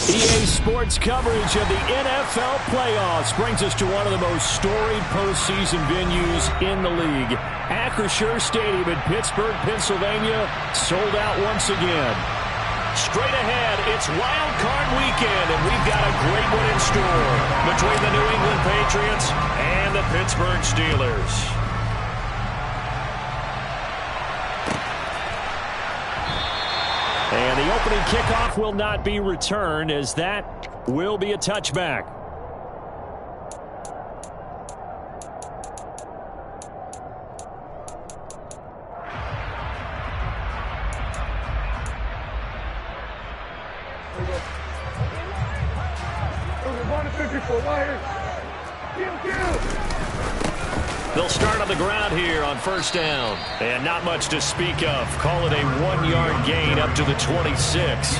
EA Sports coverage of the NFL playoffs brings us to one of the most storied postseason venues in the league. Acrisure Stadium in Pittsburgh, Pennsylvania, sold out once again. Straight ahead, it's Wild Card Weekend, and we've got a great one in store between the New England Patriots and the Pittsburgh Steelers. And the opening kickoff will not be returned, as that will be a touchback. They'll start on the ground here on first down. And not much to speak of. Call it a 1-yard gain up to the 26.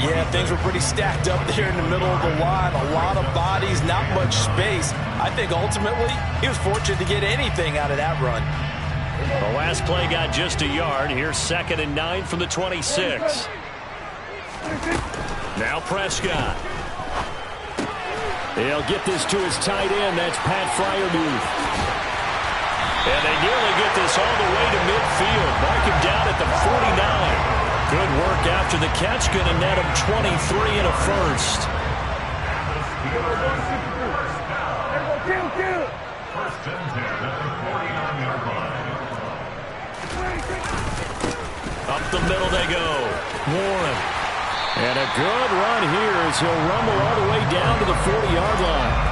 Yeah, things were pretty stacked up there in the middle of the line. A lot of bodies, not much space. I think ultimately he was fortunate to get anything out of that run. The last play got just a yard. Here's 2nd and 9 from the 26. Now Prescott. He'll get this to his tight end. That's Pat Freiermuth. And they nearly get this all the way to midfield. Mark him down at the 49. Good work after the catch. Going to net him 23 and a first. Up the middle they go. Warren. And a good run here as he'll rumble all the way down to the 40-yard line.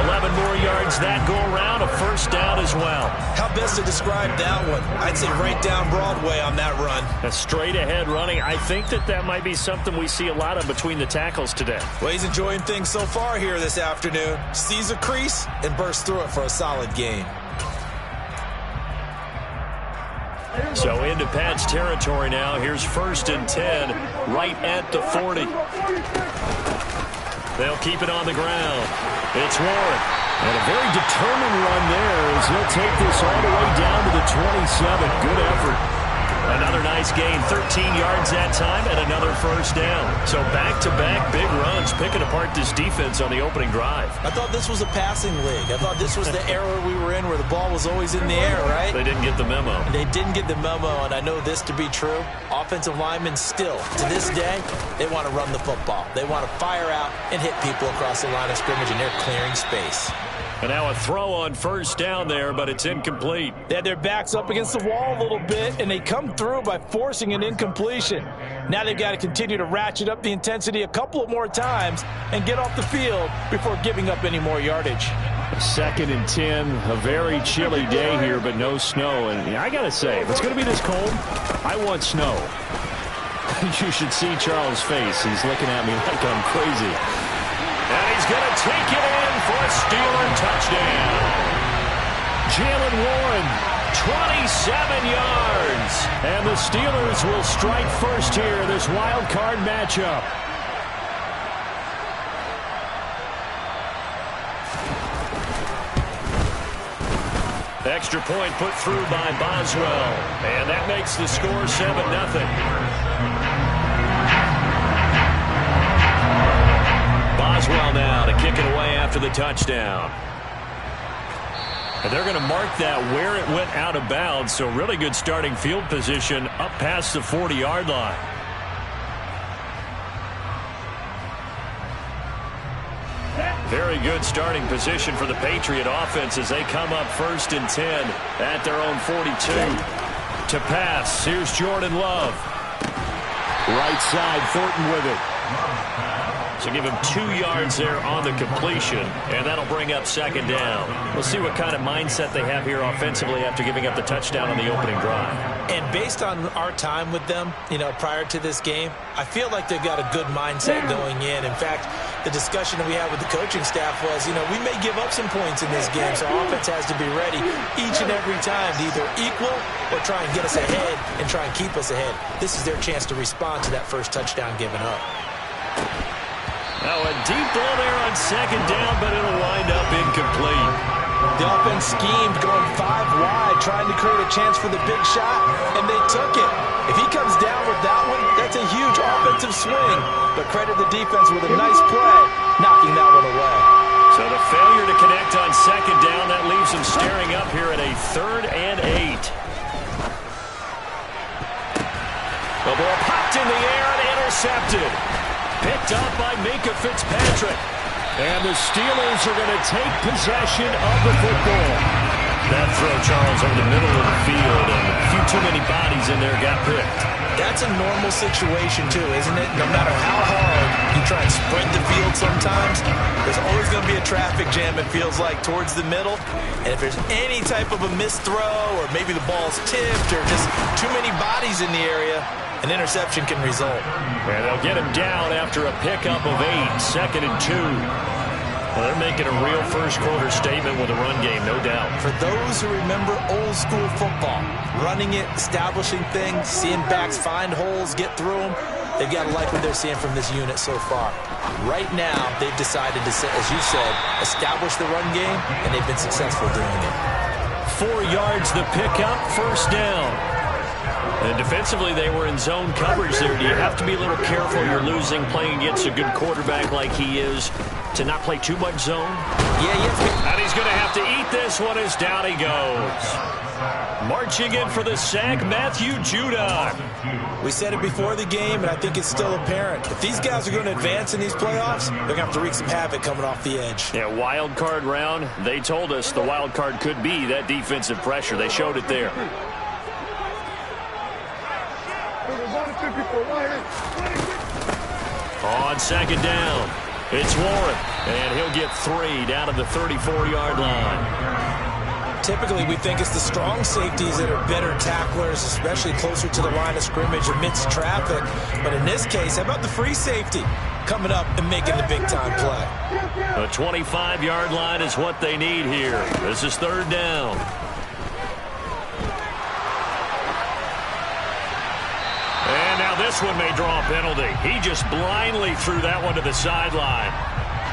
11 more yards that go around, a first down as well. How best to describe that one? I'd say right down Broadway on that run. A straight-ahead running. I think that might be something we see a lot of between the tackles today. Well, he's enjoying things so far here this afternoon. Sees a crease and bursts through it for a solid gain. So into Pat's territory now. Here's 1st and 10, right at the 40. They'll keep it on the ground. It's Warren. And a very determined run there as he'll take this all the way down to the 27. Good effort. Another nice gain, 13 yards that time, and another first down. So back-to-back big runs, picking apart this defense on the opening drive. I thought this was a passing league. I thought this was the era we were in where the ball was always in the air, right? They didn't get the memo. They didn't get the memo, and I know this to be true. Offensive linemen still, to this day, they want to run the football. They want to fire out and hit people across the line of scrimmage, and they're clearing space. And now a throw on first down there, but it's incomplete. They had their backs up against the wall a little bit, and they come through by forcing an incompletion. Now they've got to continue to ratchet up the intensity a couple of more times and get off the field before giving up any more yardage. 2nd and 10, a very chilly day here, but no snow. And I got to say, if it's going to be this cold, I want snow. You should see Charles' face. He's looking at me like I'm crazy. And he's going to take it in for a Steeler touchdown. Jaylen Warren, 27 yards. And the Steelers will strike first here, this wild card matchup. Extra point put through by Boswell. And that makes the score 7-0. Boswell now to kick it away after the touchdown. And they're going to mark that where it went out of bounds, so really good starting field position up past the 40-yard line. Very good starting position for the Patriot offense as they come up 1st and 10 at their own 42. To pass, here's Jordan Love. Right side, Thornton with it. So give him 2 yards there on the completion, and that'll bring up 2nd down. We'll see what kind of mindset they have here offensively after giving up the touchdown on the opening drive. And based on our time with them, prior to this game, I feel like they've got a good mindset going in. In fact, the discussion that we had with the coaching staff was, we may give up some points in this game, so our offense has to be ready each and every time to either equal or try and get us ahead and try and keep us ahead. This is their chance to respond to that first touchdown given up. Now a deep ball there on 2nd down, but it'll wind up incomplete. The offense schemed, going 5 wide, trying to create a chance for the big shot, and they took it. If he comes down with that one, that's a huge offensive swing. But credit the defense with a nice play, knocking that one away. So the failure to connect on second down, that leaves them staring up here at a 3rd and 8. The ball popped in the air and intercepted. Picked up by Minkah Fitzpatrick. And the Steelers are going to take possession of the football. That throw, Charles, over the middle of the field, and a few too many bodies in there got picked. That's a normal situation, too, isn't it? No matter how hard you try and spread the field sometimes, there's always going to be a traffic jam, it feels like, towards the middle. And if there's any type of a missed throw, or maybe the ball's tipped, or just too many bodies in the area, an interception can result. And they'll get him down after a pickup of 8, 2nd and 2. Well, they're making a real first-quarter statement with a run game, no doubt. For those who remember old-school football, running it, establishing things, seeing backs find holes, get through them, they've got to like what they're seeing from this unit so far. Right now, they've decided to, as you said, establish the run game, and they've been successful doing it. 4 yards the pickup, 1st down. And defensively, they were in zone coverage there. Do you have to be a little careful? You're losing, playing against a good quarterback like he is, to not play too much zone? Yeah. And he's going to have to eat this one as down he goes. Marching in for the sack, Matthew Judon. We said it before the game, and I think it's still apparent. If these guys are going to advance in these playoffs, they're going to have to wreak some havoc coming off the edge. Yeah, wild card round. They told us the wild card could be that defensive pressure. They showed it there. On 2nd down, it's Warren, and he'll get 3 down to the 34-yard line. Typically, we think it's the strong safeties that are better tacklers, especially closer to the line of scrimmage amidst traffic. But in this case, how about the free safety coming up and making the big-time play? The 25-yard line is what they need here. This is 3rd down. And now this one may draw a penalty. He just blindly threw that one to the sideline.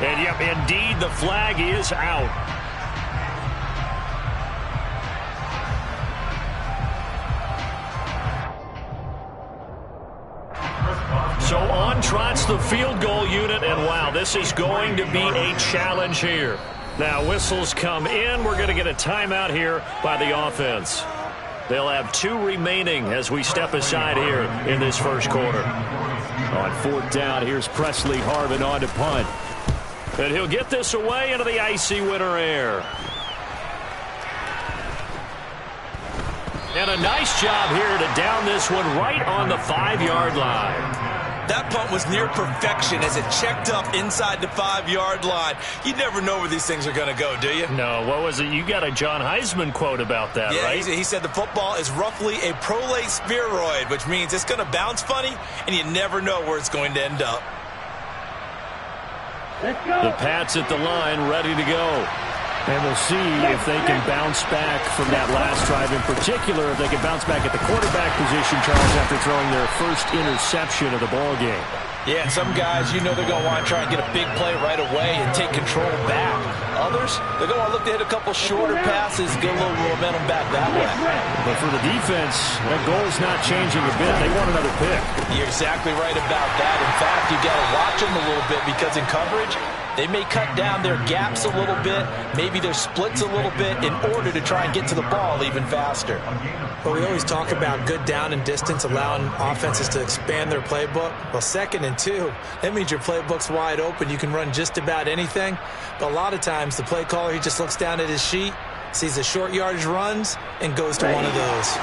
And, yep, indeed, the flag is out. So on trots the field goal unit, and wow, this is going to be a challenge here. Now whistles come in. We're going to get a timeout here by the offense. They'll have 2 remaining as we step aside here in this first quarter. On 4th down, here's Presley Harvin on to punt. And he'll get this away into the icy winter air. And a nice job here to down this one right on the 5-yard line. That punt was near perfection as it checked up inside the 5-yard line. You never know where these things are going to go, do you? No, what was it? You got a John Heisman quote about that, right? Yeah, he said the football is roughly a prolate spheroid, which means it's going to bounce funny, and you never know where it's going to end up. The Pats at the line, ready to go. And we'll see if they can bounce back from that last drive. In particular, if they can bounce back at the quarterback position, Charles, after throwing their first interception of the ballgame. Yeah, and some guys, you know they're going to want to try and get a big play right away and take control back. Others, they're going to look to hit a couple shorter passes, get a little momentum back that way. But for the defense, that goal's not changing a bit. They want another pick. You're exactly right about that. In fact, you got to watch them a little bit because in coverage, they may cut down their gaps a little bit, maybe their splits a little bit in order to try and get to the ball even faster. But we always talk about good down and distance, allowing offenses to expand their playbook. Well, 2nd and 2, that means your playbook's wide open. You can run just about anything. But a lot of times, the play caller, he just looks down at his sheet, sees the short yardage runs, and goes to one of those.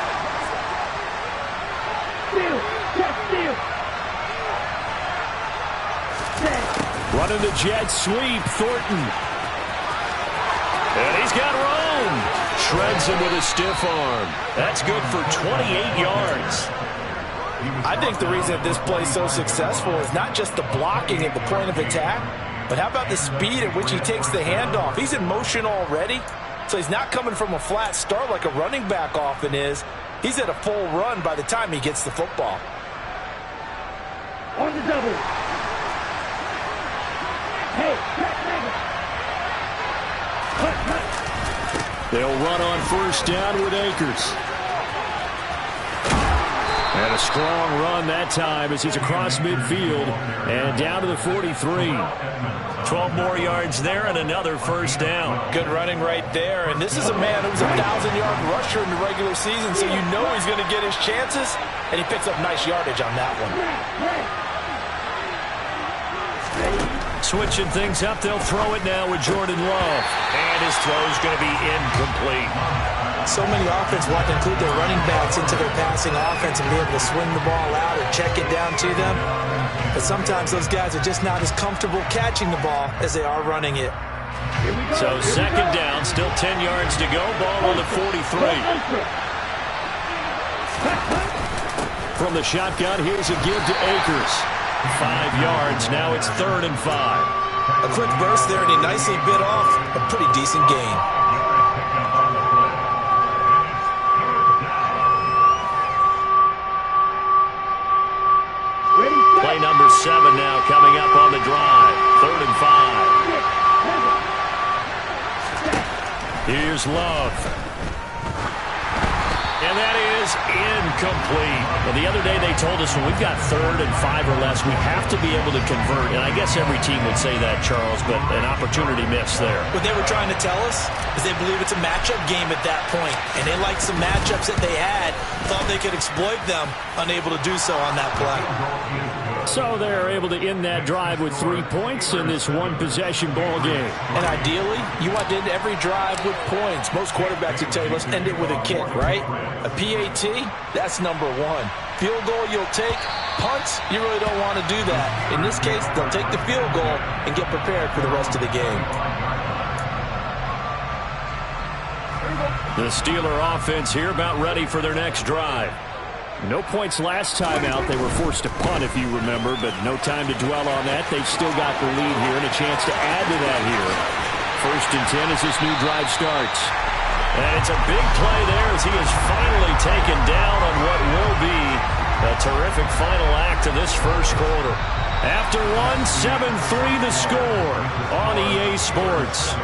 Running the jet sweep, Thornton. And he's got room. Shreds him with a stiff arm. That's good for 28 yards. I think the reason that this play is so successful is not just the blocking at the point of attack, but how about the speed at which he takes the handoff? He's in motion already, so he's not coming from a flat start like a running back often is. He's at a full run by the time he gets the football. On the double. Hey, cut. They'll run on first down with Akers. And a strong run that time as he's across midfield and down to the 43. 12 more yards there and another first down. Good running right there. And this is a man who's a 1,000-yard rusher in the regular season, so you know he's going to get his chances, and he picks up nice yardage on that one. Switching things up, they'll throw it now with Jordan Love. And his throw's going to be incomplete. So many offenses want to include their running backs into their passing offense and be able to swing the ball out or check it down to them. But sometimes those guys are just not as comfortable catching the ball as they are running it. So second down, still 10 yards to go. Ball on the 43. From the shotgun, here's a give to Akers. 5 yards, now it's 3rd and 5. A quick burst there, and he nicely bit off a pretty decent gain. Play number 7 now coming up on the drive. 3rd and 5. Here's Love. And that is incomplete. Well, the other day they told us when we've got 3rd and 5 or less, we have to be able to convert. And I guess every team would say that, Charles, but an opportunity missed there. What they were trying to tell us is they believe it's a matchup game at that point. And they liked some matchups that they had, thought they could exploit them, unable to do so on that play. So they're able to end that drive with 3 points in this one-possession ball game. And ideally, you want to end every drive with points. Most quarterbacks would tell you, let's end it with a kick, right? A PAT, that's number 1. Field goal you'll take. Punts, you really don't want to do that. In this case, they'll take the field goal and get prepared for the rest of the game. The Steeler offense here about ready for their next drive. No points last time out. They were forced to punt, if you remember, but no time to dwell on that. They've still got the lead here and a chance to add to that here. 1st and 10 as this new drive starts. And it's a big play there as he is finally taken down on what will be a terrific final act of this first quarter. After one, 7-3 the score on EA Sports.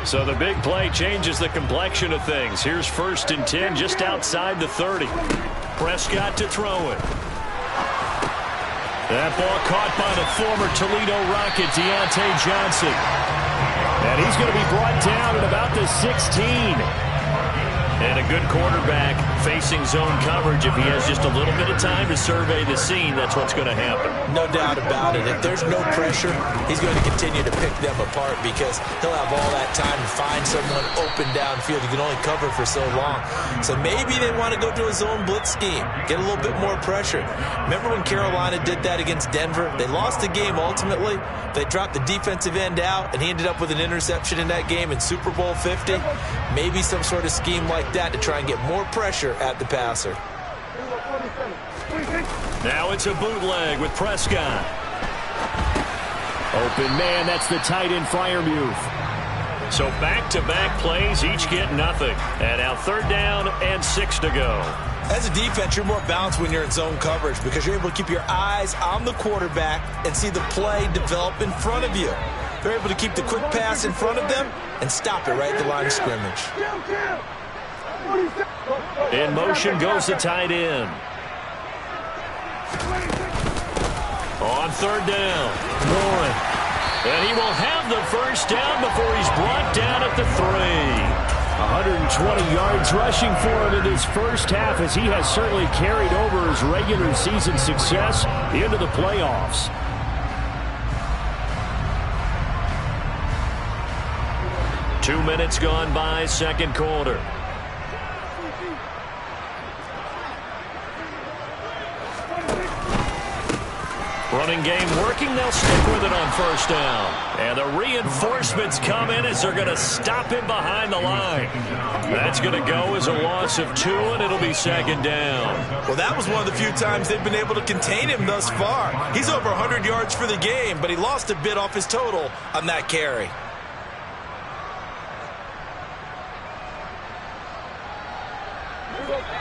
So the big play changes the complexion of things. Here's 1st and 10 just outside the 30. Prescott to throw it. That ball caught by the former Toledo Rocket, Deontay Johnson. And he's going to be brought down at about the 16. And a good quarterback facing zone coverage. If he has just a little bit of time to survey the scene, that's what's going to happen. No doubt about it. If there's no pressure, he's going to continue to pick them apart because he'll have all that time to find someone open downfield. He can only cover for so long. So maybe they want to go to a zone blitz scheme, get a little bit more pressure. Remember when Carolina did that against Denver? They lost the game ultimately. They dropped the defensive end out, and he ended up with an interception in that game in Super Bowl 50. Maybe some sort of scheme like that to try and get more pressure at the passer. Now it's a bootleg with Prescott. Open man, that's the tight end Freiermuth. So back-to-back plays, each get nothing. And now 3rd down and 6 to go. As a defense, you're more balanced when you're in zone coverage because you're able to keep your eyes on the quarterback and see the play develop in front of you. They're able to keep the quick pass in front of them and stop it right at the line of scrimmage. In motion goes the tight end. On 3rd down, Warren. And he will have the first down before he's brought down at the 3. 120 yards rushing for him in his first half as he has certainly carried over his regular season success into the playoffs. Two minutes gone by, second quarter. Running game working. They'll stick with it on first down. And the reinforcements come in as they're going to stop him behind the line. That's going to go as a loss of 2, and it'll be 2nd down. Well, that was one of the few times they've been able to contain him thus far. He's over 100 yards for the game, but he lost a bit off his total on that carry.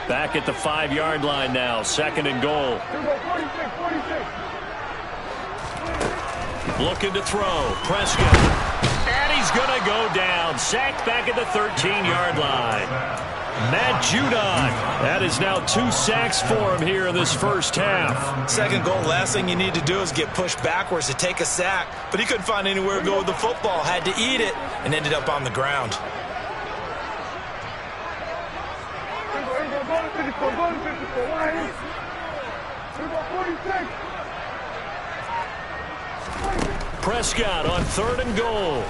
Back at the 5-yard line now, 2nd and goal. Looking to throw. Prescott. And he's going to go down. Sacked back at the 13-yard line. Matt Judon. That is now 2 sacks for him here in this first half. 2nd goal, last thing you need to do is get pushed backwards to take a sack. But he couldn't find anywhere to go with the football. Had to eat it and ended up on the ground. Prescott on 3rd and goal.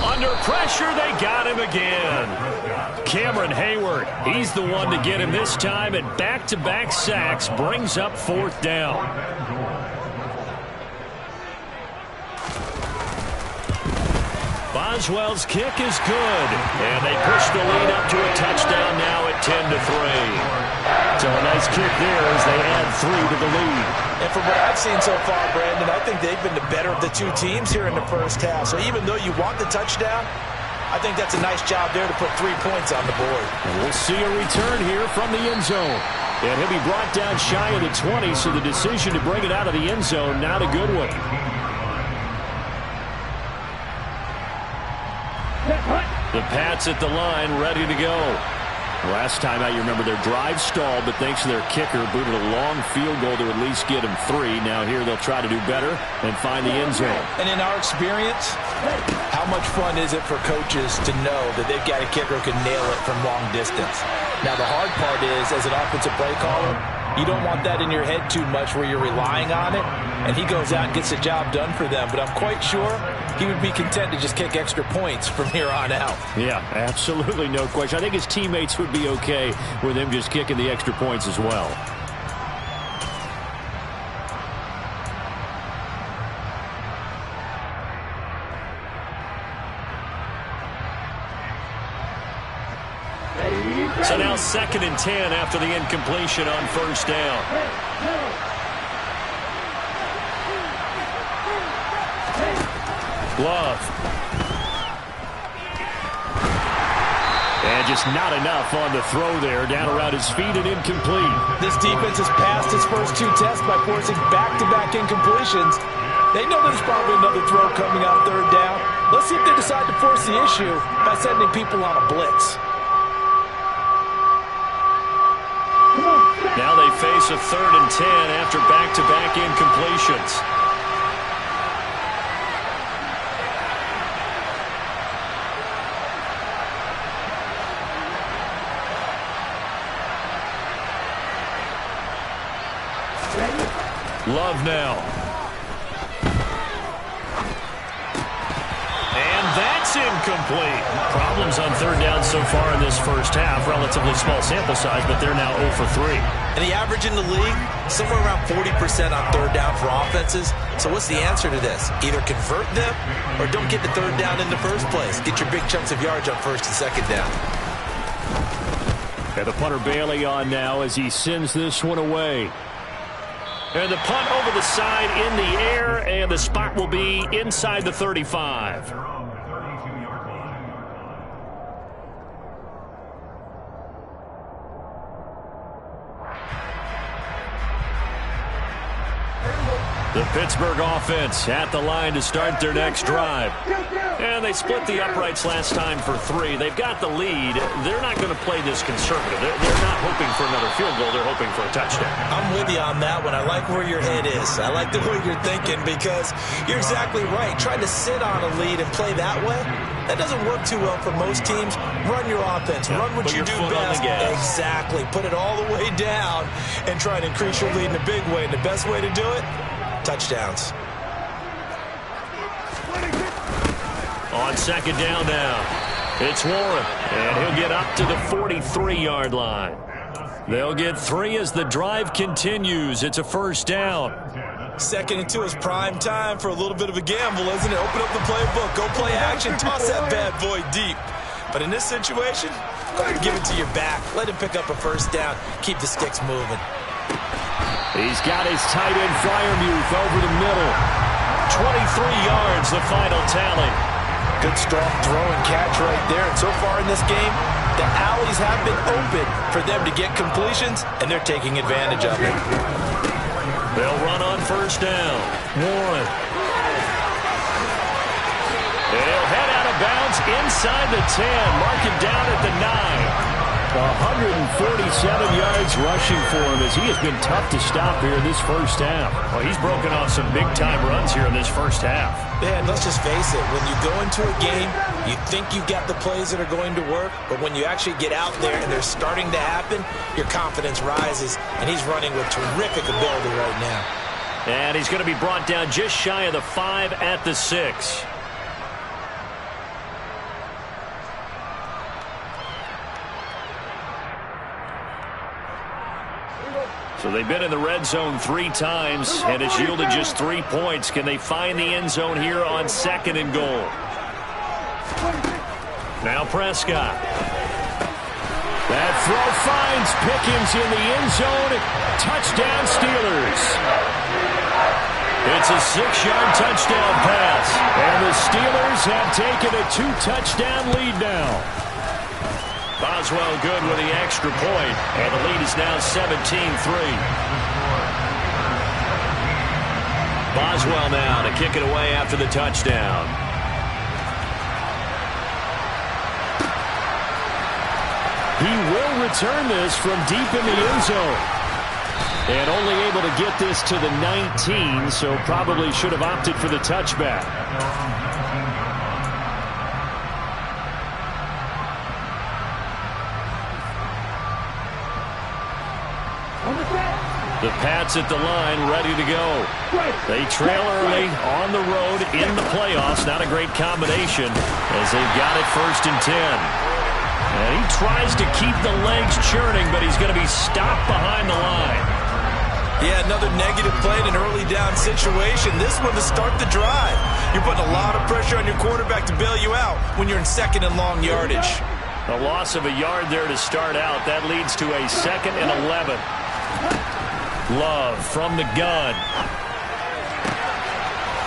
Under pressure, they got him again. Cameron Hayward, he's the one to get him this time, and back-to-back sacks brings up 4th down. Boswell's kick is good, and they push the lead up to a touchdown now at 10-3. So a nice kick there as they add 3 to the lead. And from what I've seen so far, Brandon, I think they've been the better of the 2 teams here in the first half. So even though you want the touchdown, I think that's a nice job there to put 3 points on the board. And we'll see a return here from the end zone. And he'll be brought down shy of the 20, so the decision to bring it out of the end zone, not a good one. The Pats at the line, ready to go. Last time out, you remember their drive stalled, but thanks to their kicker, booted a long field goal to at least get them 3. Now here they'll try to do better and find the end zone. And in our experience, how much fun is it for coaches to know that they've got a kicker who can nail it from long distance? Now the hard part is, as an offensive play caller, you don't want that in your head too much where you're relying on it, and he goes out and gets the job done for them. But I'm quite sure he would be content to just kick extra points from here on out. Yeah, absolutely, no question. I think his teammates would be okay with him just kicking the extra points as well. So now 2nd and 10 after the incompletion on 1st down. Love. And just not enough on the throw there. Down around his feet and incomplete. This defense has passed its first 2 tests by forcing back-to-back incompletions. They know there's probably another throw coming on 3rd down. Let's see if they decide to force the issue by sending people on a blitz. Now they face a 3rd and 10 after back-to-back incompletions. Love now. And that's incomplete. Problems on 3rd down so far in this first half. Relatively small sample size, but they're now 0 for 3. And the average in the league, somewhere around 40% on 3rd down for offenses. So what's the answer to this? Either convert them or don't get the 3rd down in the first place. Get your big chunks of yards on 1st and 2nd down. And the punter Bailey on now as he sends this one away. And the punt over the side in the air, and the spot will be inside the 35. The Pittsburgh offense at the line to start their next drive. And they split the uprights last time for 3. They've got the lead. They're not going to play this conservative. They're not hoping for another field goal. They're hoping for a touchdown. I'm with you on that one. I like where your head is. I like the way you're thinking because you're exactly right. Trying to sit on a lead and play that way, that doesn't work too well for most teams. Run your offense. Run what you do best. Exactly. Put it all the way down and try to increase your lead in a big way. And the best way to do it, touchdowns. On 2nd down now, it's Warren, and he'll get up to the 43-yard line. They'll get 3 as the drive continues. It's a 1st down. 2nd and 2 is prime time for a little bit of a gamble, isn't it? Open up the playbook, go play action, toss that bad boy deep. But in this situation, go ahead and give it to your back. Let him pick up a 1st down. Keep the sticks moving. He's got his tight end Freiermuth over the middle. 23 yards, the final tally. Good, strong throw and catch right there. And so far in this game, the alleys have been open for them to get completions, and they're taking advantage of it. They'll run on first down. Warren. They'll head out of bounds inside the 10. Mark him down at the 9. 147 yards rushing for him as he has been tough to stop here in this first half. Well, he's broken off some big-time runs here in this first half. Man, let's just face it. When you go into a game, you think you've got the plays that are going to work, but when you actually get out there and they're starting to happen, your confidence rises, and he's running with terrific ability right now. And he's going to be brought down just shy of the 5 at the 6. So they've been in the red zone 3 times, and it's yielded just 3 points. Can they find the end zone here on 2nd and goal? Now Prescott. That throw finds Pickens in the end zone. Touchdown Steelers. It's a 6-yard touchdown pass, and the Steelers have taken a 2-touchdown lead now. Boswell good with the extra point, and the lead is now 17-3. Boswell now to kick it away after the touchdown. He will return this from deep in the end zone. And only able to get this to the 19, so probably should have opted for the touchback. The Pats at the line, ready to go. They trail early on the road in the playoffs. Not a great combination as they've got it 1st and 10. And he tries to keep the legs churning, but he's going to be stopped behind the line. Yeah, another negative play in an early down situation. This one to start the drive. You're putting a lot of pressure on your quarterback to bail you out when you're in 2nd and long yardage. A loss of a yard there to start out. That leads to a 2nd and 11. Love from the gun.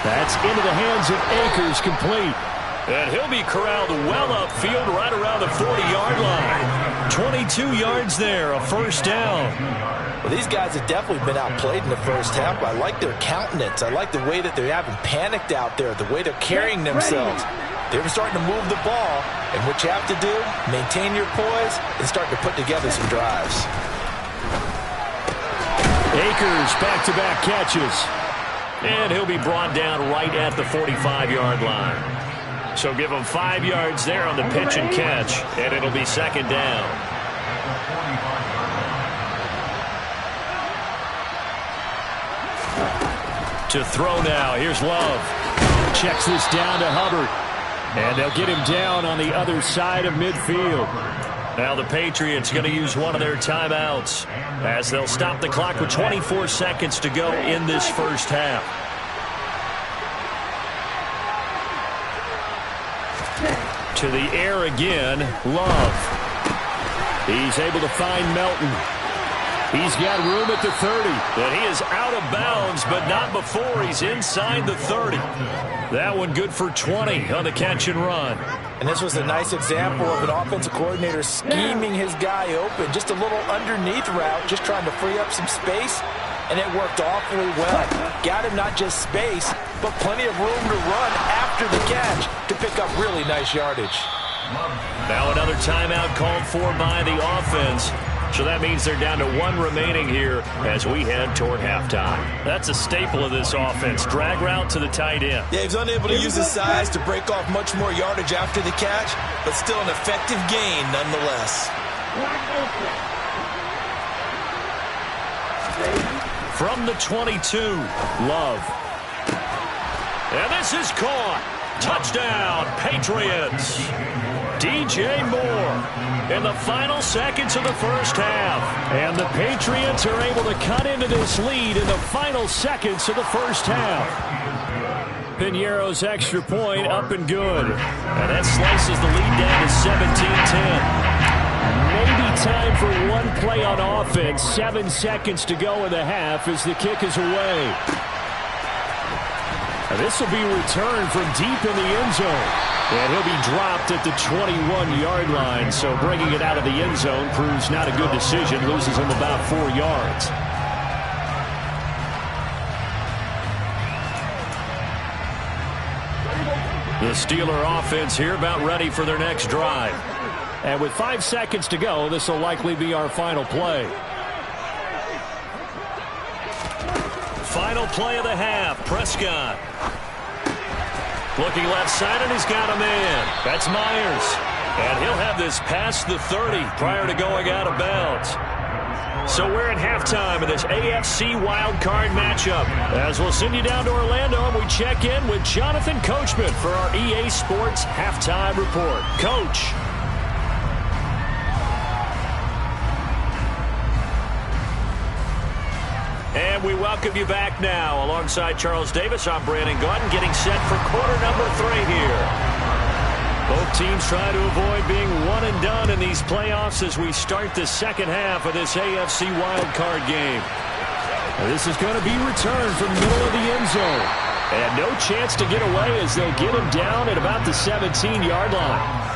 That's into the hands of Akers, complete. And he'll be corralled well upfield right around the 40-yard line. 22 yards there, a 1st down. Well, these guys have definitely been outplayed in the first half. I like their countenance. I like the way that they're having panicked out there, the way they're carrying themselves. They're starting to move the ball, and what you have to do, maintain your poise and start to put together some drives. Akers back-to-back catches. And he'll be brought down right at the 45-yard line. So give him 5 yards there on the pitch and catch, and it'll be 2nd down. To throw now, here's Love. Checks this down to Hubbard. And they'll get him down on the other side of midfield. Now the Patriots going to use one of their timeouts as they'll stop the clock with 24 seconds to go in this first half. To the air again, Love. He's able to find Melton. He's got room at the 30. And he is out of bounds, but not before he's inside the 30. That one good for 20 on the catch and run. And this was a nice example of an offensive coordinator scheming his guy open. Just a little underneath route, just trying to free up some space. And it worked awfully well. Got him not just space, but plenty of room to run after the catch to pick up really nice yardage. Now another timeout called for by the offense. So that means they're down to 1 remaining here as we head toward halftime. That's a staple of this offense. Drag route to the tight end. Yeah, he's unable to use his size to break off much more yardage after the catch, but still an effective gain nonetheless. From the 22, Love. And this is caught. Touchdown, Patriots. DJ Moore in the final seconds of the first half. And the Patriots are able to cut into this lead in the final seconds of the first half. Piñeiro's extra point up and good. And that slices the lead down to 17-10. Maybe time for one play on offense. 7 seconds to go in the half as the kick is away. And this will be returned from deep in the end zone. And he'll be dropped at the 21-yard line. So bringing it out of the end zone proves not a good decision. Loses him about 4 yards. The Steeler offense here about ready for their next drive. And with 5 seconds to go, this will likely be our final play. Final play of the half. Prescott. Looking left side, and he's got a man. That's Myers. And he'll have this past the 30 prior to going out of bounds. So we're at halftime in this AFC wildcard matchup. As we'll send you down to Orlando, and we check in with Jonathan Coachman for our EA Sports Halftime Report. Coach. And we welcome you back now. Alongside Charles Davis, I'm Brandon Gaudin, getting set for quarter number 3 here. Both teams try to avoid being one and done in these playoffs as we start the second half of this AFC wildcard game. This is going to be returned from the middle of the end zone. And no chance to get away as they'll get him down at about the 17-yard line.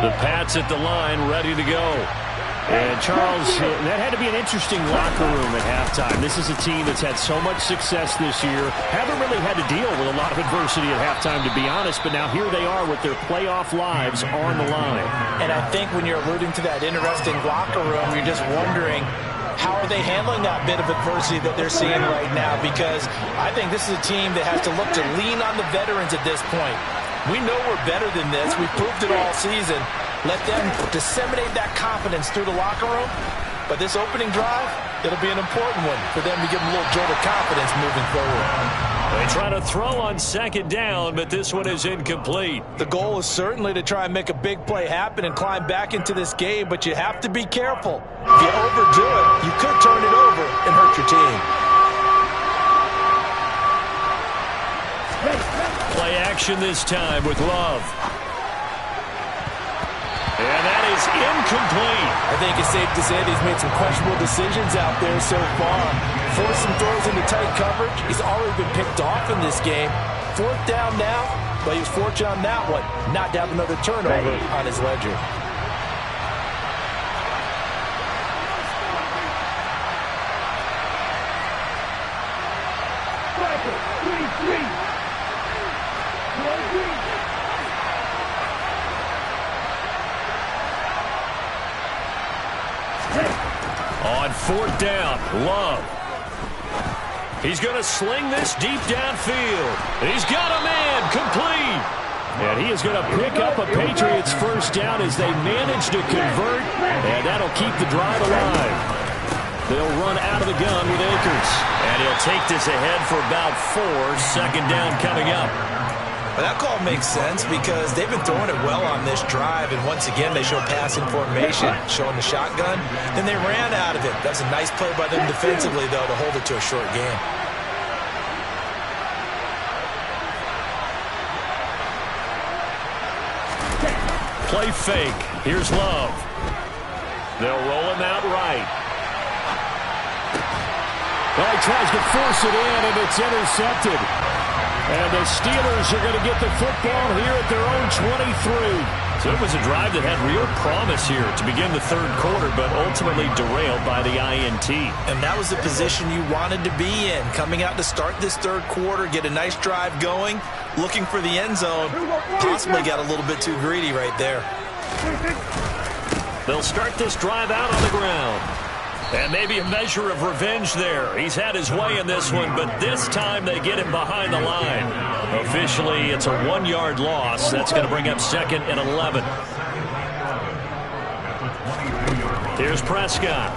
The Pats at the line, ready to go. And Charles, that had to be an interesting locker room at halftime. This is a team that's had so much success this year. Haven't really had to deal with a lot of adversity at halftime, to be honest. But now here they are with their playoff lives on the line. And I think when you're alluding to that interesting locker room, you're just wondering, how are they handling that bit of adversity that they're seeing right now? Because I think this is a team that has to look to lean on the veterans at this point. We know we're better than this. We've proved it all season. Let them disseminate that confidence through the locker room. But this opening drive, it'll be an important one for them to give them a little jolt of confidence moving forward. They try to throw on second down, but this one is incomplete. The goal is certainly to try and make a big play happen and climb back into this game, but you have to be careful. If you overdo it, you could turn it over and hurt your team. Play action this time with Love. And that is incomplete. I think it's safe to say that he's made some questionable decisions out there so far. Forced some throws into tight coverage. He's already been picked off in this game. 4th down now, but he was fortunate on that one. Not to have another turnover on his ledger. On 4th down, Love. He's going to sling this deep downfield. He's got a man, complete. And he is going to pick up a Patriots first down as they manage to convert, and that'll keep the drive alive. They'll run out of the gun with Akers. And he'll take this ahead for about 4. 2nd down coming up. Well, that call makes sense because they've been throwing it well on this drive, and once again they show passing formation, showing the shotgun. Then they ran out of it. That's a nice play by them defensively, though, to hold it to a short game. Play fake. Here's Love. They'll roll him out right. Well, he tries to force it in, and it's intercepted. And the Steelers are going to get the football here at their own 23. So it was a drive that had real promise here to begin the 3rd quarter, but ultimately derailed by the INT. And that was the position you wanted to be in. Coming out to start this 3rd quarter, get a nice drive going, looking for the end zone. Possibly got a little bit too greedy right there. They'll start this drive out on the ground. And maybe a measure of revenge there. He's had his way in this one, but this time they get him behind the line. Officially, it's a 1-yard loss. That's going to bring up 2nd and 11. Here's Prescott.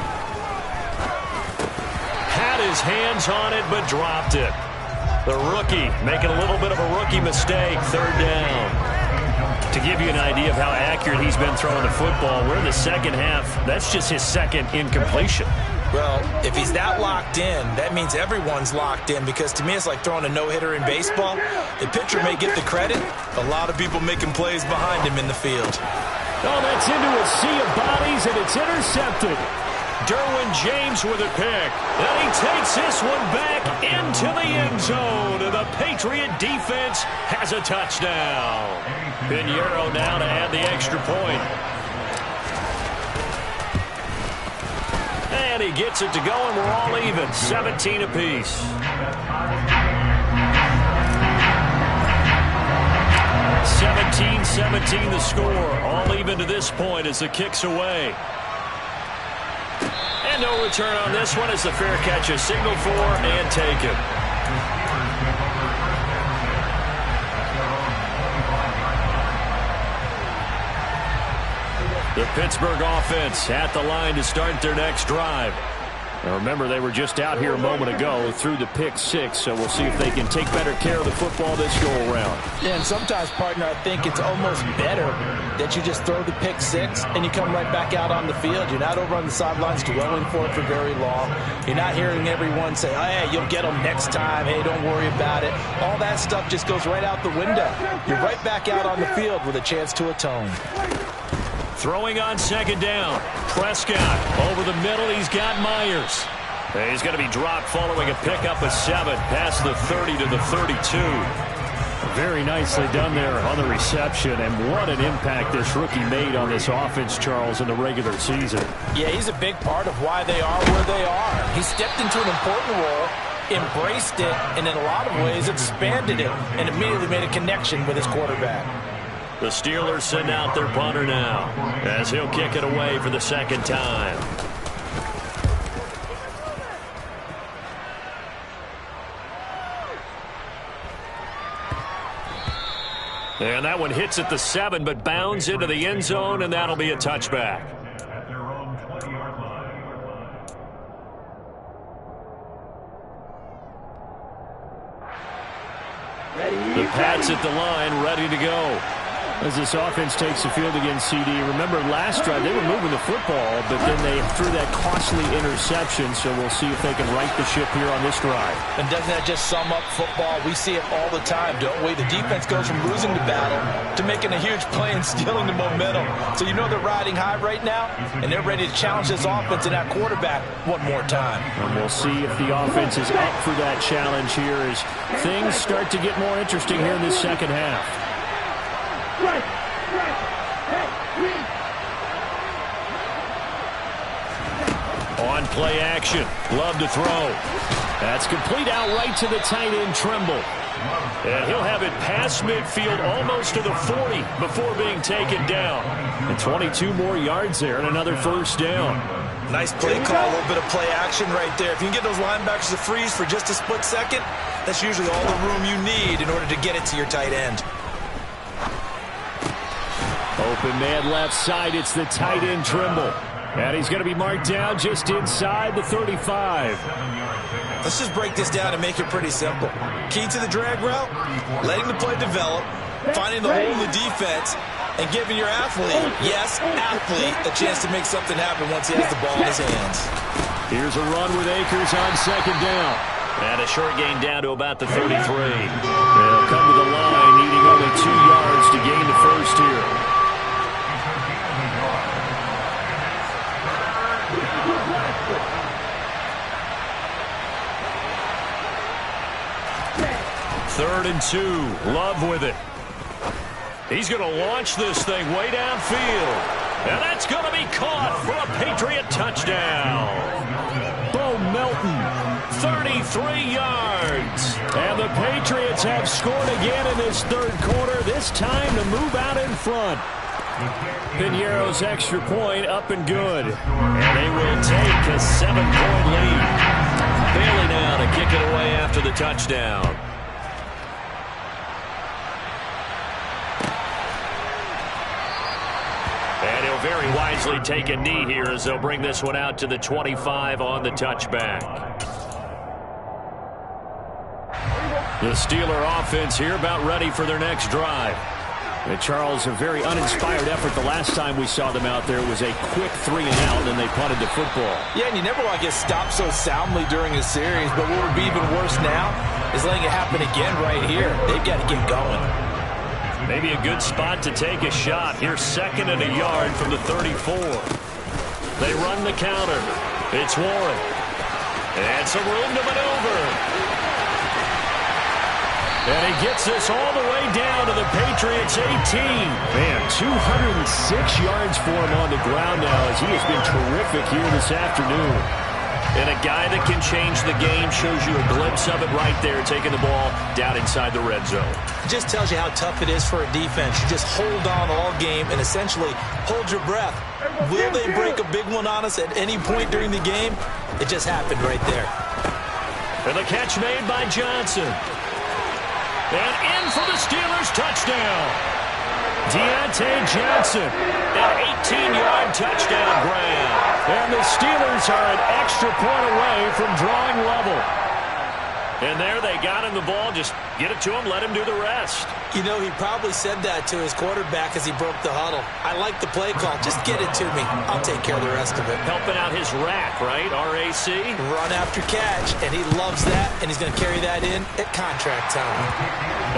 Had his hands on it, but dropped it. The rookie making a little bit of a rookie mistake. 3rd down. To give you an idea of how accurate he's been throwing the football, we're in the 2nd half. That's just his 2nd incompletion. Well, if he's that locked in, that means everyone's locked in, because to me it's like throwing a no-hitter in baseball. The pitcher may get the credit, a lot of people making plays behind him in the field. Oh, that's into a sea of bodies, and it's intercepted. Derwin James with a pick. And he takes this one back into the end zone. And the Patriot defense has a touchdown. Pinheiro now to add the extra point. And he gets it to go, and we're all even. 17 apiece. 17-17 the score. All even to this point as the kick's away. And no return on this one as the fair catch is signaled for and taken. The Pittsburgh offense at the line to start their next drive. Now remember, they were just out here a moment ago through the pick six, so we'll see if they can take better care of the football this go-around. Yeah, and sometimes, partner, I think it's almost better that you just throw the pick six and you come right back out on the field. You're not over on the sidelines dwelling for it for very long. You're not hearing everyone say, oh, hey, you'll get them next time. Hey, don't worry about it. All that stuff just goes right out the window. You're right back out on the field with a chance to atone. Throwing on second down. Prescott over the middle. He's got Myers. He's going to be dropped following a pickup of 7 past the 30 to the 32. Very nicely done there on the reception, and what an impact this rookie made on this offense, Charles, in the regular season. Yeah, he's a big part of why they are where they are. He stepped into an important role, embraced it, and in a lot of ways expanded it, and immediately made a connection with his quarterback. The Steelers send out their punter now as he'll kick it away for the second time. And that one hits at the 7, but bounds into the end zone, and that'll be a touchback. The Pats at the line, ready to go. As this offense takes the field against CD, remember last drive they were moving the football, but then they threw that costly interception, so we'll see if they can right the ship here on this drive. And doesn't that just sum up football? We see it all the time, don't we? The defense goes from losing the battle to making a huge play and stealing the momentum. So you know they're riding high right now, and they're ready to challenge this offense and that quarterback one more time. And we'll see if the offense is up for that challenge here as things start to get more interesting here in this second half. On play action, Love to throw. That's complete out right to the tight end, Trimble. And he'll have it past midfield almost to the 40 before being taken down. And 22 more yards there and another first down. Nice play call, a little bit of play action right there. If you can get those linebackers to freeze for just a split second, that's usually all the room you need in order to get it to your tight end. Open man left side, it's the tight end Trimble. And he's going to be marked down just inside the 35. Let's just break this down and make it pretty simple. Key to the drag route, letting the play develop, finding the hole in the defense, and giving your athlete, yes, athlete, a chance to make something happen once he has the ball in his hands. Here's a run with Akers on second down. And a short gain down to about the 33. They'll come to the line, needing only 2 yards to gain the first here. Third and 2. Love with it. He's going to launch this thing way downfield. And that's going to be caught for a Patriot touchdown. Bo Melton, 33 yards. And the Patriots have scored again in this third quarter, this time to move out in front. Pinheiro's extra point up and good. And they will take a 7-point lead. Bailey now to kick it away after the touchdown. And he'll very wisely take a knee here as they'll bring this one out to the 25 on the touchback. The Steeler offense here about ready for their next drive. And Charles, a very uninspired effort. The last time we saw them out there was a quick 3-and-out, and they punted the football. Yeah, and you never want to get stopped so soundly during a series, but what would be even worse now is letting it happen again right here. They've got to get going. Maybe a good spot to take a shot. Here's 2nd and a yard from the 34. They run the counter. It's Warren. And some room to maneuver. And he gets this all the way down to the Patriots' 18. Man, 206 yards for him on the ground now as he has been terrific here this afternoon. And a guy that can change the game, shows you a glimpse of it right there, taking the ball down inside the red zone. It just tells you how tough it is for a defense. You just hold on all game and essentially hold your breath. Will they break a big one on us at any point during the game? It just happened right there. And the catch made by Johnson. And in for the Steelers, touchdown. Deontay Johnson, an 18-yard touchdown grab. And the Steelers are an extra point away from drawing level. And there they got him the ball. Just get it to him, let him do the rest. You know, he probably said that to his quarterback as he broke the huddle. I like the play call. Just get it to me. I'll take care of the rest of it. Helping out his rack, right? RAC. Run after catch, and he loves that, and he's going to carry that in at contract time.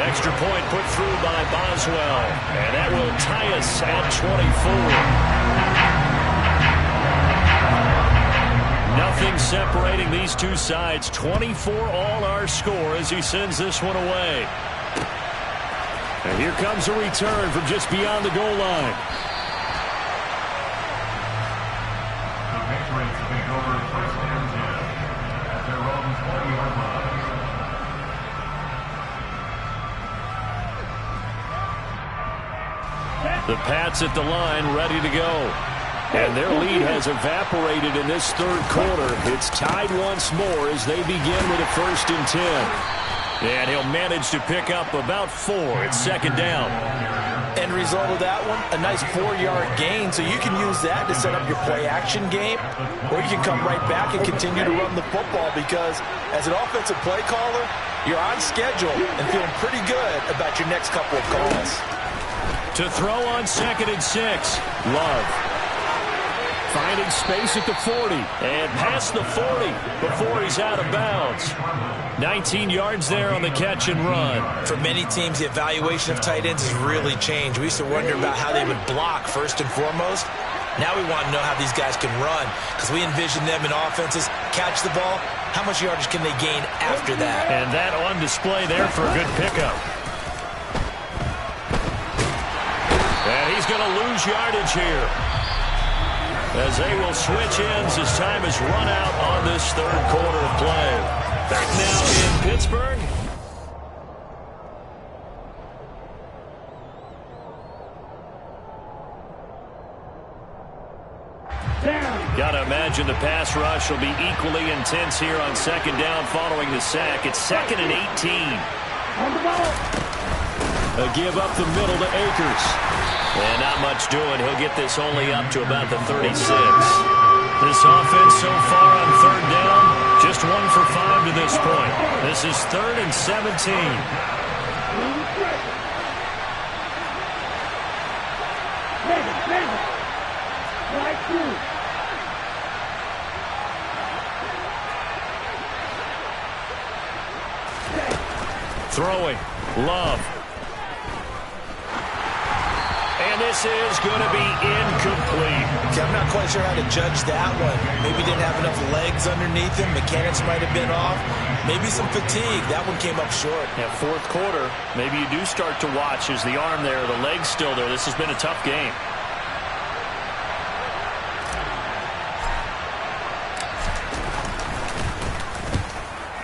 Extra point put through by Boswell. And that will tie us at 24. Nothing separating these two sides. 24 all our score as he sends this one away. And here comes a return from just beyond the goal line. The Patriots take over first and 10 at their own 20-yard line. The Pats at the line, ready to go. And their lead has evaporated in this third quarter. It's tied once more as they begin with a 1st and 10. And he'll manage to pick up about 4. It's second down. End result of that one, a nice 4-yard gain. So you can use that to set up your play-action game, or you can come right back and continue to run the football because as an offensive play caller, you're on schedule and feeling pretty good about your next couple of calls. To throw on 2nd and 6. Love. Finding space at the 40. And past the 40 before he's out of bounds. 19 yards there on the catch and run. For many teams, the evaluation of tight ends has really changed. We used to wonder about how they would block first and foremost. Now we want to know how these guys can run because we envision them in offenses, catch the ball, how much yardage can they gain after that? And that on display there for a good pickup. And he's going to lose yardage here, as they will switch ends as time has run out on this third quarter of play. Back now in Pittsburgh. Got to imagine the pass rush will be equally intense here on 2nd down following the sack. It's 2nd and 18. A give up the middle to Akers. And not much doing. He'll get this only up to about the 36. This offense so far on 3rd down, just 1 for 5 to this point. This is 3rd and 17. Throwing. Love. And this is going to be incomplete. Okay, I'm not quite sure how to judge that one. Maybe didn't have enough legs underneath him. Mechanics might have been off. Maybe some fatigue. That one came up short. Yeah, 4th quarter, maybe you do start to watch. Is the arm there, the leg's still there? This has been a tough game.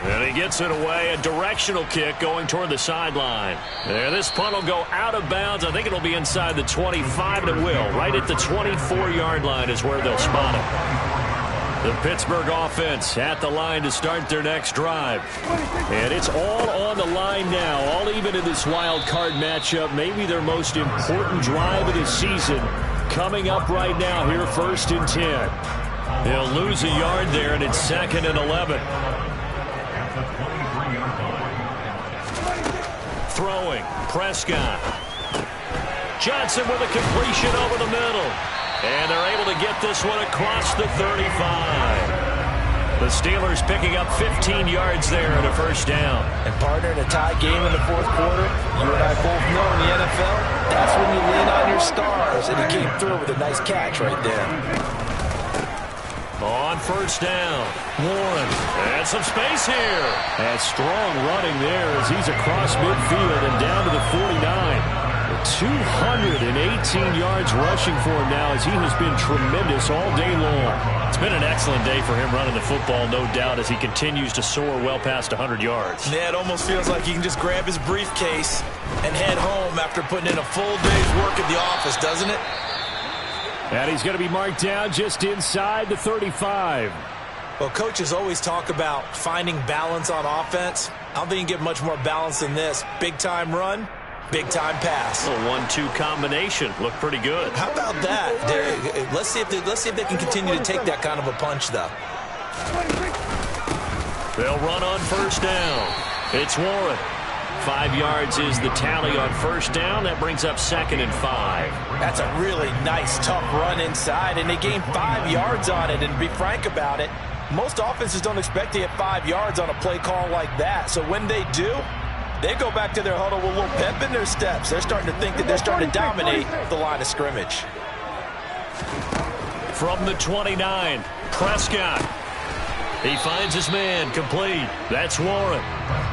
And he gets it away. A directional kick going toward the sideline. And this punt will go out of bounds. I think it'll be inside the 25, and it will. Right at the 24-yard line is where they'll spot it. The Pittsburgh offense at the line to start their next drive. And it's all on the line now, all even in this wild card matchup. Maybe their most important drive of the season coming up right now here, 1st and 10. They'll lose a yard there, and it's 2nd and 11. Throwing, Prescott. Johnson with a completion over the middle. And they're able to get this one across the 35. The Steelers picking up 15 yards there at a 1st down. And partner, in a tie game in the 4th quarter, you and I both know in the NFL, that's when you lean on your stars. And he came through with a nice catch right there. On first down, Warren. And some space here. And strong running there as he's across midfield and down to the 49. 218 yards rushing for him now as he has been tremendous all day long. It's been an excellent day for him running the football, no doubt, as he continues to soar well past 100 yards. Yeah, it almost feels like he can just grab his briefcase and head home after putting in a full day's work at the office, doesn't it? And he's going to be marked down just inside the 35. Well, coaches always talk about finding balance on offense. I don't think you can get much more balance than this. Big-time run, big-time pass. A 1-2 combination. Looked pretty good. How about that? Let's see if they can continue to take that kind of a punch, though. They'll run on first down. It's Warren. 5 yards is the tally on first down. That brings up 2nd and 5. That's a really nice, tough run inside, and they gained 5 yards on it. And to be frank about it, most offenses don't expect to get 5 yards on a play call like that. So when they do, they go back to their huddle with a little pep in their steps. They're starting to think that they're starting to dominate the line of scrimmage. From the 29, Prescott. He finds his man, complete. That's Warren.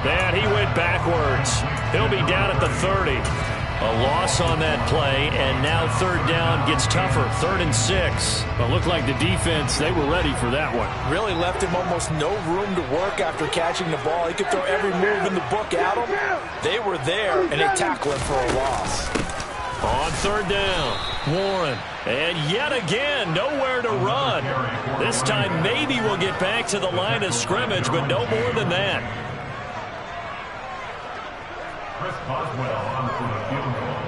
And he went backwards. He'll be down at the 30. A loss on that play, and now third down gets tougher. 3rd and 6. Well, looked like the defense, they were ready for that one. Really left him almost no room to work after catching the ball. He could throw every move in the book at him. They were there, and they tackled him for a loss. On third down, Warren. And yet again, nowhere to run. This time maybe we'll get back to the line of scrimmage, but no more than that. Chris Boswell on for the field goal.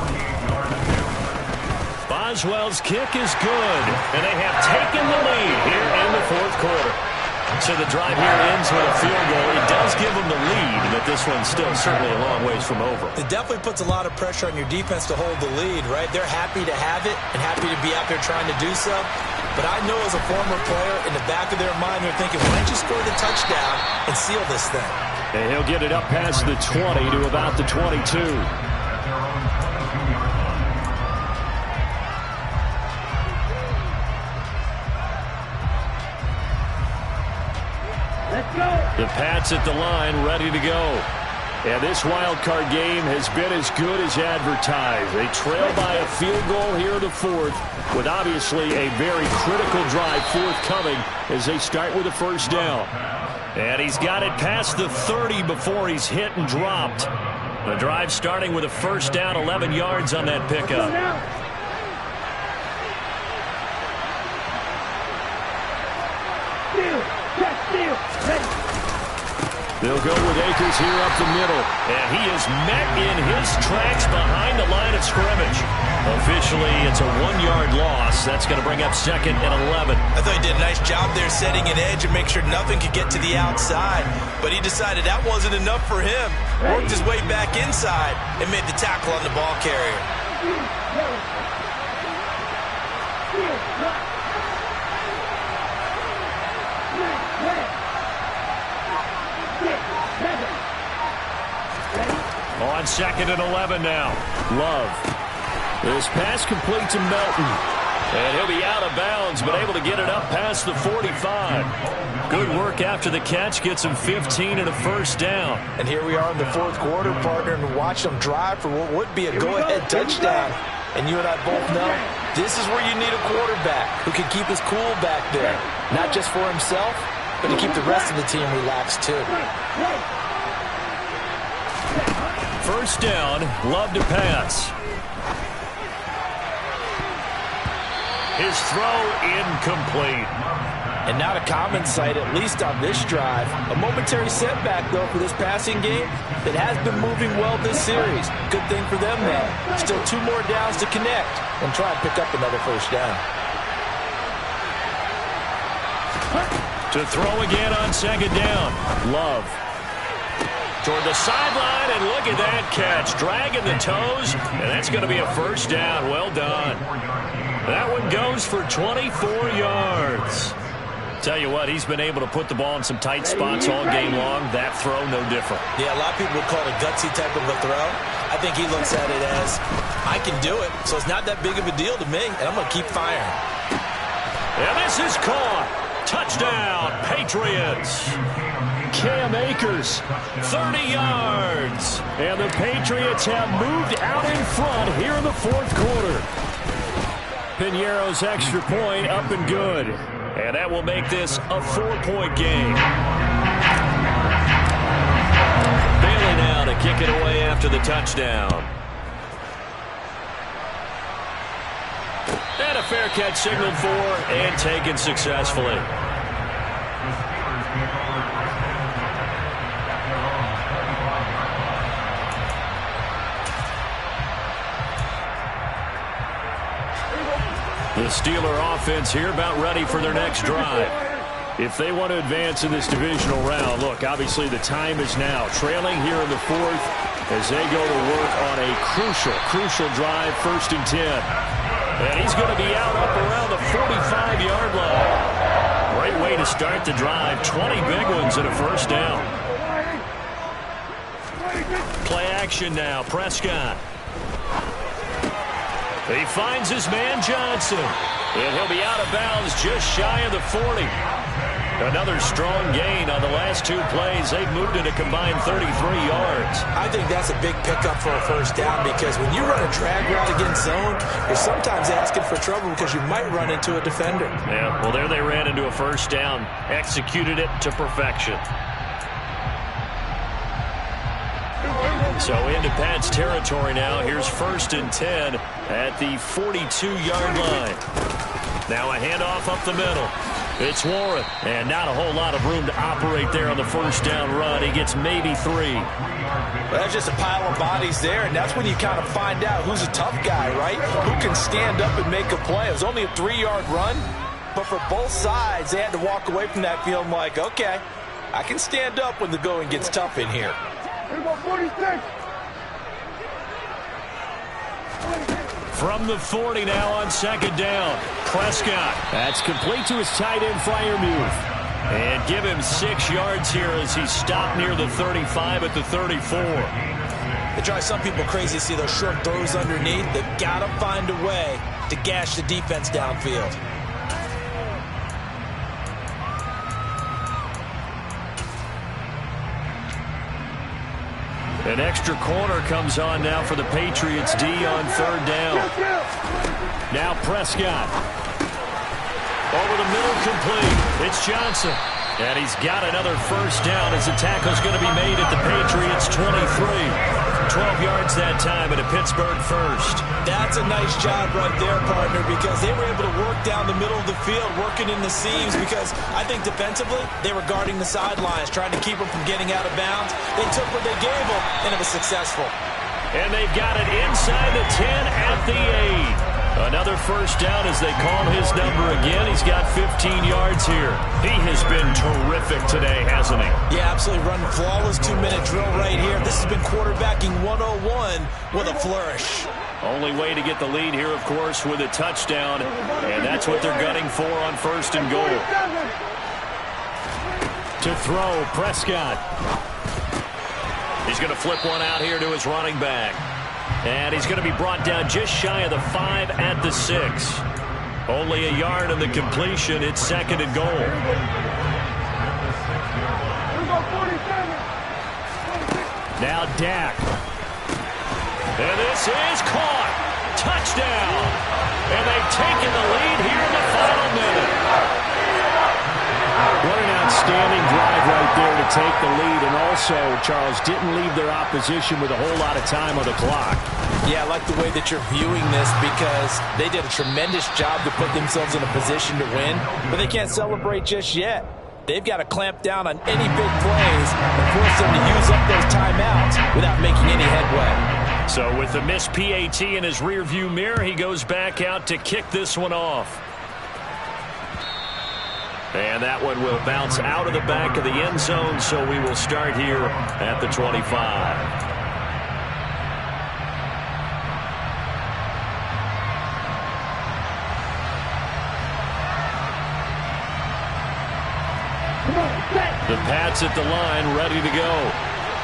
48-yard attempt. Boswell's kick is good, and they have taken the lead here in the 4th quarter. So the drive here ends with a field goal. It does give them the lead, but this one's still certainly a long ways from over. It definitely puts a lot of pressure on your defense to hold the lead, right? They're happy to have it and happy to be out there trying to do so. But I know as a former player, in the back of their mind, they're thinking, why don't you score the touchdown and seal this thing? And he'll get it up past the 20 to about the 22. The Pats at the line, ready to go. And this wild card game has been as good as advertised. They trail by a field goal here in the 4th, with obviously a very critical drive forthcoming as they start with a first down. And he's got it past the 30 before he's hit and dropped. The drive starting with a first down, 11 yards on that pickup. They'll go with Akers here up the middle. And he is met in his tracks behind the line of scrimmage. Officially, it's a 1-yard loss. That's going to bring up 2nd and 11. I thought he did a nice job there setting an edge and make sure nothing could get to the outside. But he decided that wasn't enough for him. Worked his way back inside and made the tackle on the ball carrier. On 2nd and 11 now. Love. This pass complete to Melton. And he'll be out of bounds, but able to get it up past the 45. Good work after the catch. Gets him 15 and a first down. And here we are in the 4th quarter, partner, and watch them drive for what would be a go-ahead touchdown. And you and I both know this is where you need a quarterback who can keep his cool back there. Not just for himself, but to keep the rest of the team relaxed too. First down, Love to pass. His throw incomplete. And not a common sight, at least on this drive. A momentary setback, though, for this passing game that has been moving well this series. Good thing for them, though. Still 2 more downs to connect and try and pick up another first down. To throw again on 2nd down. Love. Toward the sideline, and look at that catch. Dragging the toes, and that's going to be a first down. Well done. That one goes for 24 yards. Tell you what, he's been able to put the ball in some tight spots all game long. That throw, no different. Yeah, a lot of people would call it a gutsy type of a throw. I think he looks at it as, I can do it, so it's not that big of a deal to me, and I'm going to keep firing. And this is caught. Touchdown, Patriots. Cam Akers, 30 yards. and the Patriots have moved out in front here in the fourth quarter. Piñeiro's extra point up and good. And that will make this a 4-point game. Bailey now to kick it away after the touchdown. And a fair catch signaled for and taken successfully. The Steeler offense here about ready for their next drive. If they want to advance in this divisional round, look, obviously the time is now. Trailing here in the fourth as they go to work on a crucial drive, 1st and 10. And he's going to be out up around the 45-yard line. Great way to start the drive. 20 big ones and a first down. Play action now. Prescott. He finds his man Johnson. And he'll be out of bounds just shy of the 40. Another strong gain on the last 2 plays. They've moved it a combined 33 yards. I think that's a big pickup for a first down because when you run a drag route against zone, you're sometimes asking for trouble because you might run into a defender. Yeah, well, there they ran into a first down. Executed it to perfection. So into Pat's territory now. Here's 1st and 10 at the 42-yard line. Now a handoff up the middle. It's Warren, and not a whole lot of room to operate there on the first down run. He gets maybe 3. Well, that's just a pile of bodies there, and that's when you kind of find out who's a tough guy, right? Who can stand up and make a play. It was only a 3-yard run, but for both sides, they had to walk away from that feeling like, okay, I can stand up when the going gets tough in here. From the 40 now on 2nd down. Prescott. That's complete to his tight end, Freiermuth. And give him 6 yards here as he stopped near the 35 at the 34. It drives some people crazy to see those short throws underneath. They've got to find a way to gash the defense downfield. An extra corner comes on now for the Patriots D on 3rd down. Now Prescott. Over the middle, complete. It's Johnson. And he's got another first down as the tackle's going to be made at the Patriots 23. 12 yards that time at a Pittsburgh first. That's a nice job right there, partner, because they were able to work down the middle of the field, working in the seams, because I think defensively they were guarding the sidelines, trying to keep them from getting out of bounds. They took what they gave them, and it was successful. And they've got it inside the 10 at the 8. Another first down as they call his number again. He's got 15 yards here. He has been terrific today, hasn't he? Yeah, absolutely. Running flawless 2-minute drill right here. This has been quarterbacking 101 with a flourish. Only way to get the lead here, of course, with a touchdown. And that's what they're gunning for on 1st and goal. To throw, Prescott. He's going to flip one out here to his running back. And he's going to be brought down just shy of the 5 at the 6. Only a yard in the completion. It's 2nd and goal. Now Dak. And this is caught. Touchdown. And they've taken the lead here in the final minute. What an outstanding drive right there to take the lead. And also, Charles, didn't leave their opposition with a whole lot of time on the clock. Yeah, I like the way that you're viewing this because they did a tremendous job to put themselves in a position to win, but they can't celebrate just yet. They've got to clamp down on any big plays and force them to use up those timeouts without making any headway. So with the missed PAT in his rearview mirror, he goes back out to kick this one off. And that one will bounce out of the back of the end zone, so we will start here at the 25. The Pats at the line, ready to go.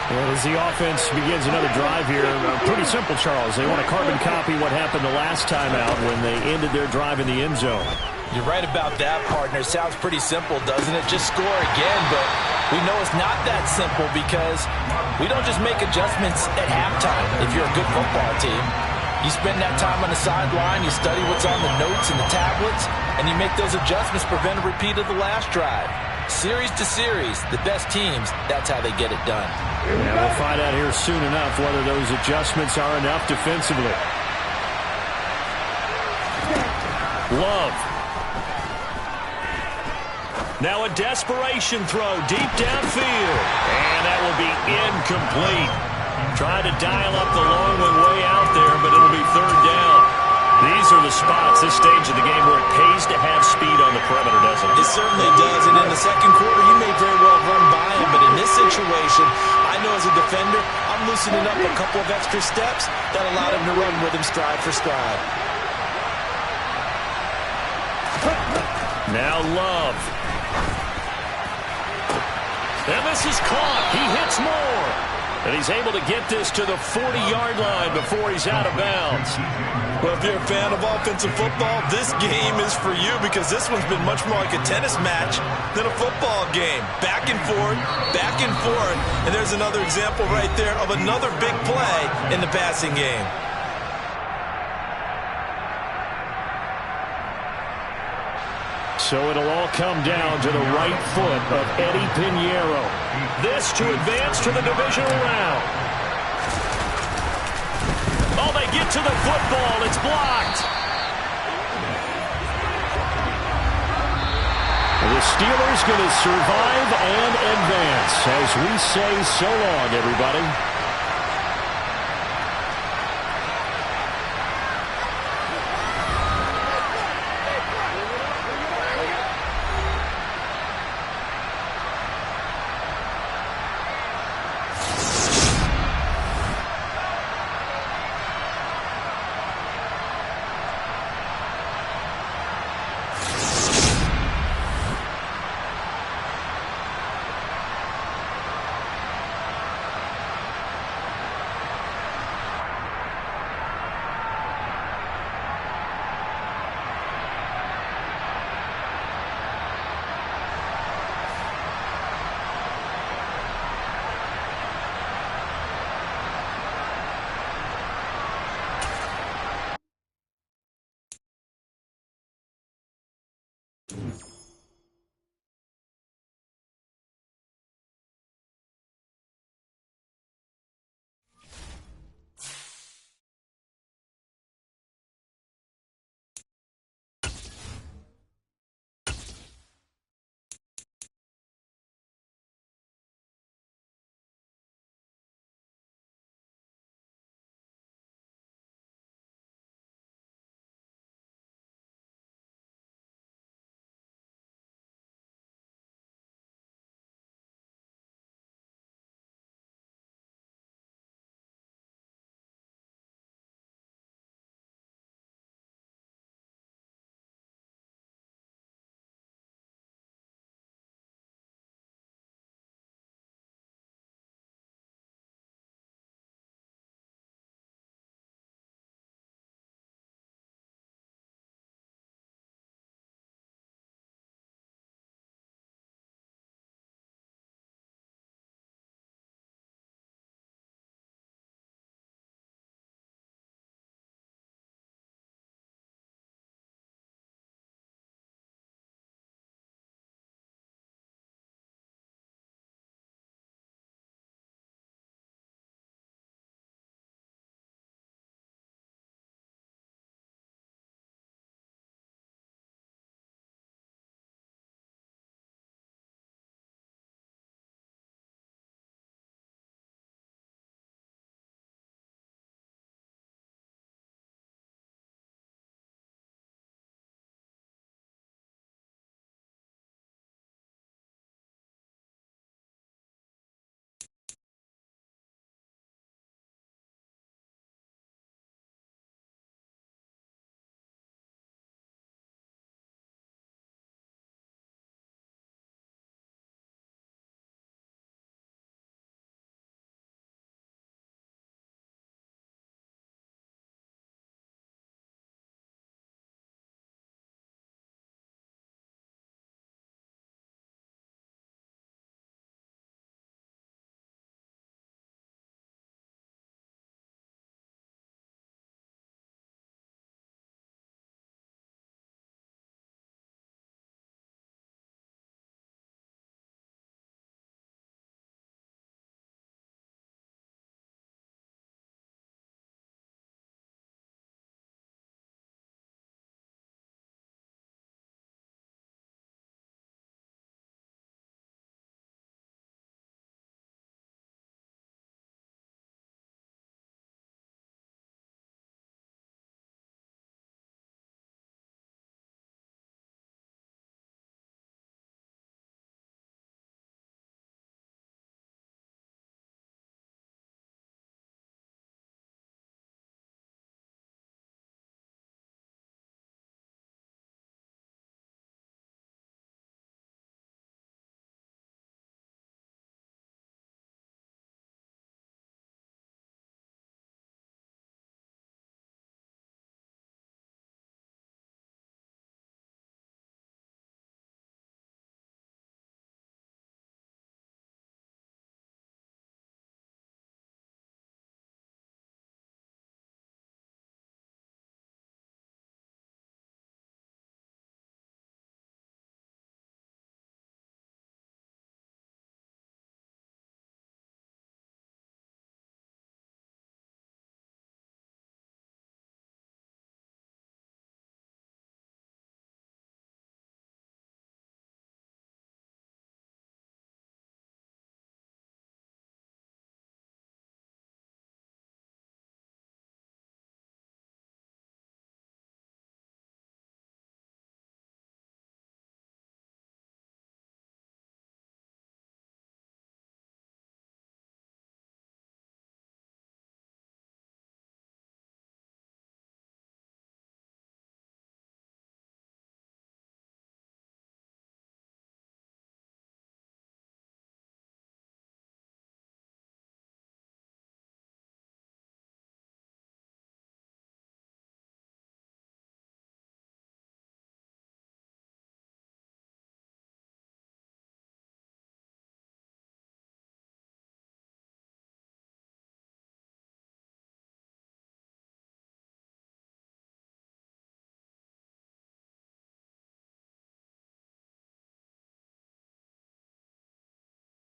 And as the offense begins another drive here, pretty simple, Charles. They want to carbon copy what happened the last time out when they ended their drive in the end zone. You're right about that, partner. Sounds pretty simple, doesn't it? Just score again, but we know it's not that simple because we don't just make adjustments at halftime if you're a good football team. You spend that time on the sideline, you study what's on the notes and the tablets, and you make those adjustments, prevent a repeat of the last drive. Series to series, the best teams, that's how they get it done. Yeah, we'll find out here soon enough whether those adjustments are enough defensively. Love. Now a desperation throw deep downfield. And that will be incomplete. Trying to dial up the long one way out there, but it'll be third down. These are the spots, this stage of the game, where it pays to have speed on the perimeter, doesn't it? It certainly does, and in the second quarter, you may very well run by him, but in this situation, I know as a defender, I'm loosening up a couple of extra steps that allowed him to run with him stride for stride. Now Love. And this is caught. He hits more. And he's able to get this to the 40-yard line before he's out of bounds. Well, if you're a fan of offensive football, this game is for you because this one's been much more like a tennis match than a football game. Back and forth, and there's another example right there of another big play in the passing game. So it'll all come down to the right foot of Eddie Pinheiro. This to advance to the divisional round. Oh, they get to the football. It's blocked. The Steelers going to survive and advance as we say so long, everybody.